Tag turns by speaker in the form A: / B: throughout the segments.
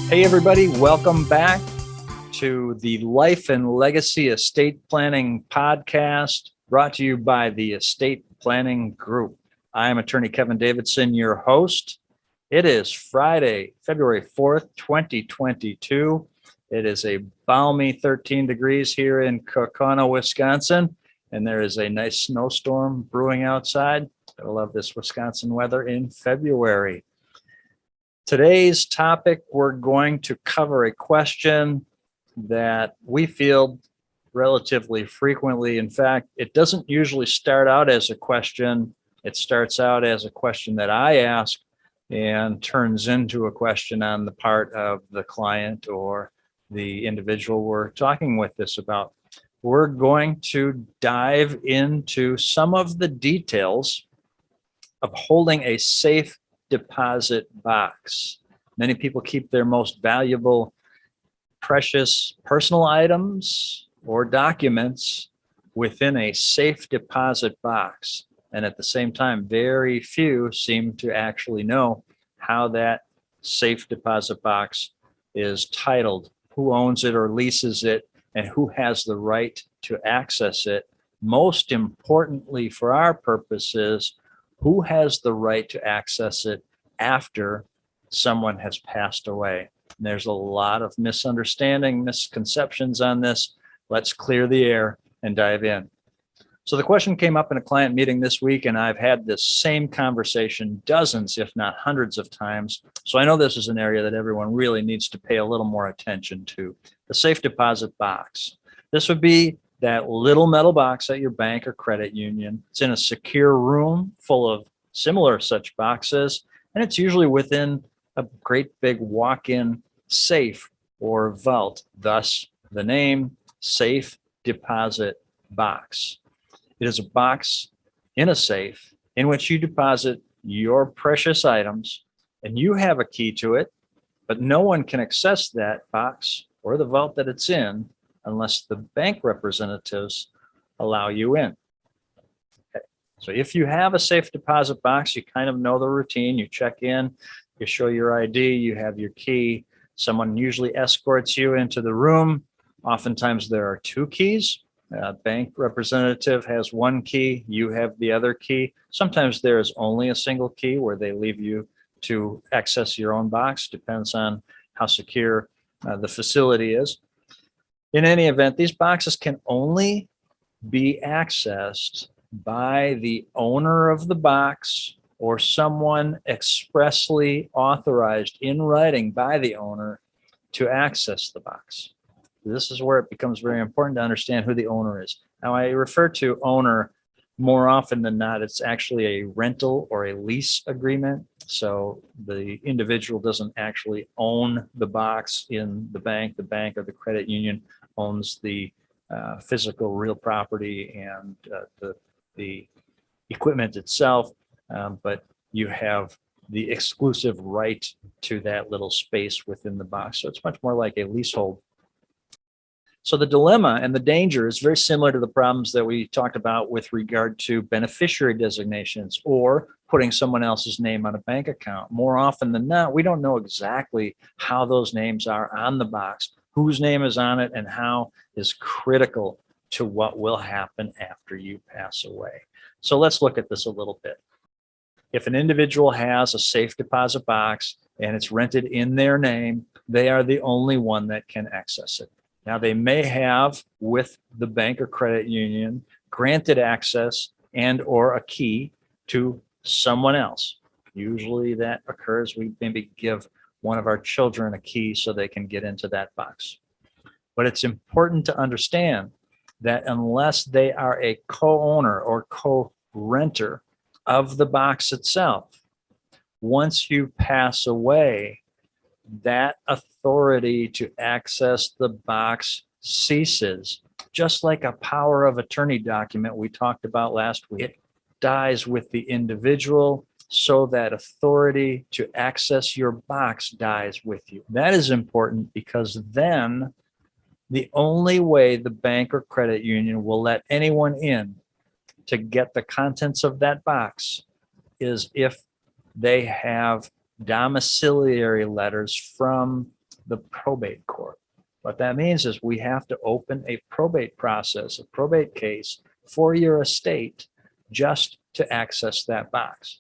A: Hey, everybody, welcome back to the Life and Legacy Estate Planning Podcast, brought to you by the Estate Planning Group. I am attorney Kevin Davidson, your host. It is Friday, February 4th, 2022. It is a balmy 13 degrees here in Kaukauna, Wisconsin, and there is a nice snowstorm brewing outside. I love this Wisconsin weather in February. Today's topic, we're going to cover a question that we field relatively frequently. In fact, it doesn't usually start out as a question. It starts out as a question that I ask and turns into a question on the part of the client or the individual we're talking with this about. We're going to dive into some of the details of holding a safe deposit box. Many people keep their most valuable, precious personal items or documents within a safe deposit box. And at the same time, very few seem to actually know how that safe deposit box is titled, who owns it or leases it, and who has the right to access it. Most importantly, for our purposes, who has the right to access it after someone has passed away? And there's a lot of misunderstanding, misconceptions on this. Let's clear the air and dive in. So the question came up in a client meeting this week, and I've had this same conversation dozens, if not hundreds of times. So I know this is an area that everyone really needs to pay a little more attention to. The safe deposit box. This would be that little metal box at your bank or credit union. It's in a secure room full of similar such boxes, and it's usually within a great big walk-in safe or vault, thus the name safe deposit box. It is a box in a safe in which you deposit your precious items, and you have a key to it, but no one can access that box or the vault that it's in unless the bank representatives allow you in. Okay. So if you have a safe deposit box, you kind of know the routine. You check in, you show your ID, you have your key. Someone usually escorts you into the room. Oftentimes there are two keys. A bank representative has one key, you have the other key. Sometimes there is only a single key where they leave you to access your own box. Depends on how secure the facility is. In any event, these boxes can only be accessed by the owner of the box or someone expressly authorized in writing by the owner to access the box. This is where it becomes very important to understand who the owner is. Now, I refer to owner more often than not, it's actually a rental or a lease agreement. So the individual doesn't actually own the box in the bank or the credit union owns the physical real property and the equipment itself, but you have the exclusive right to that little space within the box. So it's much more like a leasehold. So the dilemma and the danger is very similar to the problems that we talked about with regard to beneficiary designations or putting someone else's name on a bank account. More often than not, we don't know exactly how those names are on the box, whose name is on it, and how is critical to what will happen after you pass away. So let's look at this a little bit. If an individual has a safe deposit box and it's rented in their name, they are the only one that can access it. Now, they may have, with the bank or credit union, granted access and or a key to someone else. Usually that occurs, we maybe give one of our children a key so they can get into that box. But it's important to understand that unless they are a co-owner or co-renter of the box itself, once you pass away, that authority to access the box ceases. Just like a power of attorney document we talked about last week, it dies with the individual, so that authority to access your box dies with you. That is important because then the only way the bank or credit union will let anyone in to get the contents of that box is if they have domiciliary letters from the probate court. What that means is we have to open a probate process, a probate case for your estate just to access that box.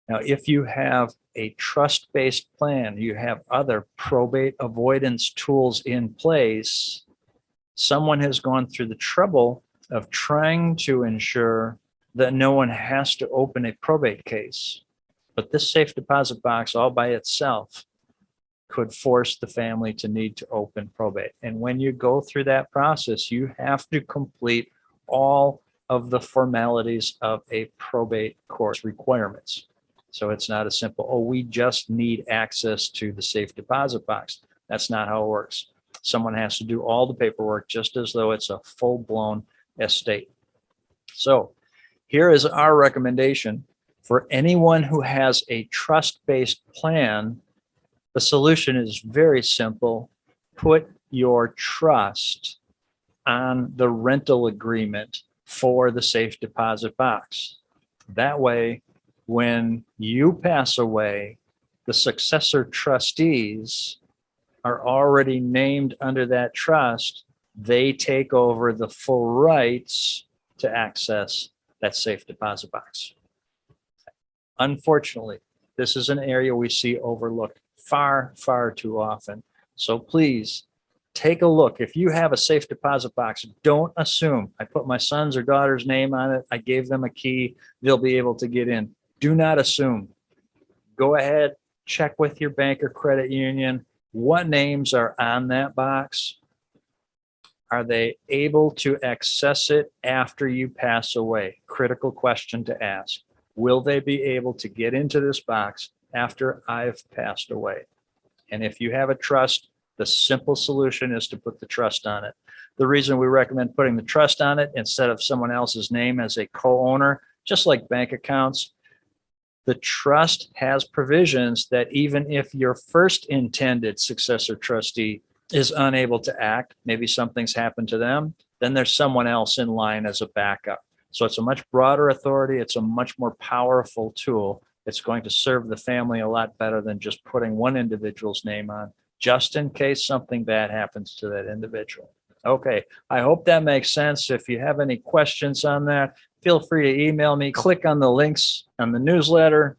A: Now, if you have a trust-based plan, you have other probate avoidance tools in place, someone has gone through the trouble of trying to ensure that no one has to open a probate case. But this safe deposit box all by itself could force the family to need to open probate. And when you go through that process, you have to complete all of the formalities of a probate court requirements. So it's not a simple, oh, we just need access to the safe deposit box. That's not how it works. Someone has to do all the paperwork just as though it's a full-blown estate. So here is our recommendation for anyone who has a trust-based plan. The solution is very simple. Put your trust on the rental agreement for the safe deposit box. That way, when you pass away, the successor trustees are already named under that trust. They take over the full rights to access that safe deposit box. Unfortunately, this is an area we see overlooked far, far too often. So please take a look. If you have a safe deposit box, don't assume I put my son's or daughter's name on it, I gave them a key, they'll be able to get in. Do not assume. Go ahead, check with your bank or credit union. What names are on that box? Are they able to access it after you pass away? Critical question to ask. Will they be able to get into this box after I've passed away? And if you have a trust, the simple solution is to put the trust on it. The reason we recommend putting the trust on it instead of someone else's name as a co-owner, just like bank accounts, the trust has provisions that even if your first intended successor trustee is unable to act, maybe something's happened to them, then there's someone else in line as a backup. So it's a much broader authority. It's a much more powerful tool. It's going to serve the family a lot better than just putting one individual's name on, just in case something bad happens to that individual. Okay, I hope that makes sense. If you have any questions on that, feel free to email me. Click on the links on the newsletter.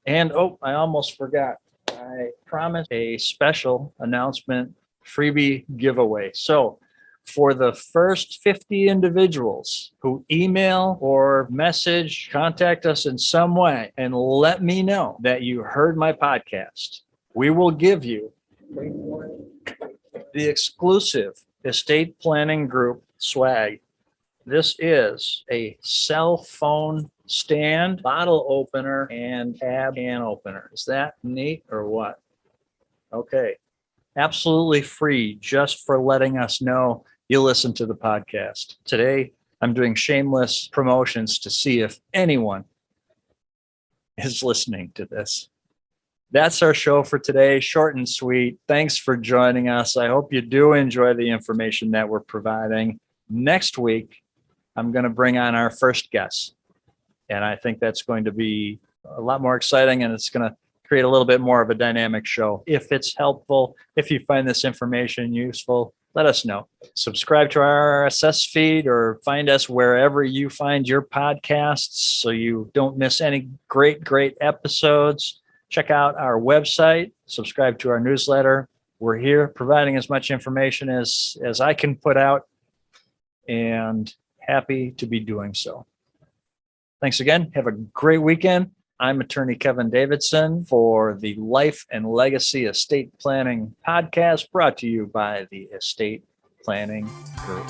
A: And oh, I almost forgot. I promised a special announcement freebie giveaway. So for the first 50 individuals who email or message, contact us in some way and let me know that you heard my podcast, we will give you the exclusive Estate Planning Group swag. This is a cell phone stand, bottle opener, and tab can opener. Is that neat or what? Okay. Absolutely free just for letting us know you listen to the podcast. Today, I'm doing shameless promotions to see if anyone is listening to this. That's our show for today. Short and sweet. Thanks for joining us. I hope you do enjoy the information that we're providing. Next week, I'm going to bring on our first guest. And I think that's going to be a lot more exciting, and it's going to create a little bit more of a dynamic show. If it's helpful, if you find this information useful, let us know. Subscribe to our RSS feed or find us wherever you find your podcasts so you don't miss any great episodes. Check out our website, subscribe to our newsletter. We're here providing as much information as I can put out, and happy to be doing so. Thanks again. Have a great weekend. I'm attorney Kevin Davidson for the Life and Legacy Estate Planning Podcast, brought to you by the Estate Planning Group.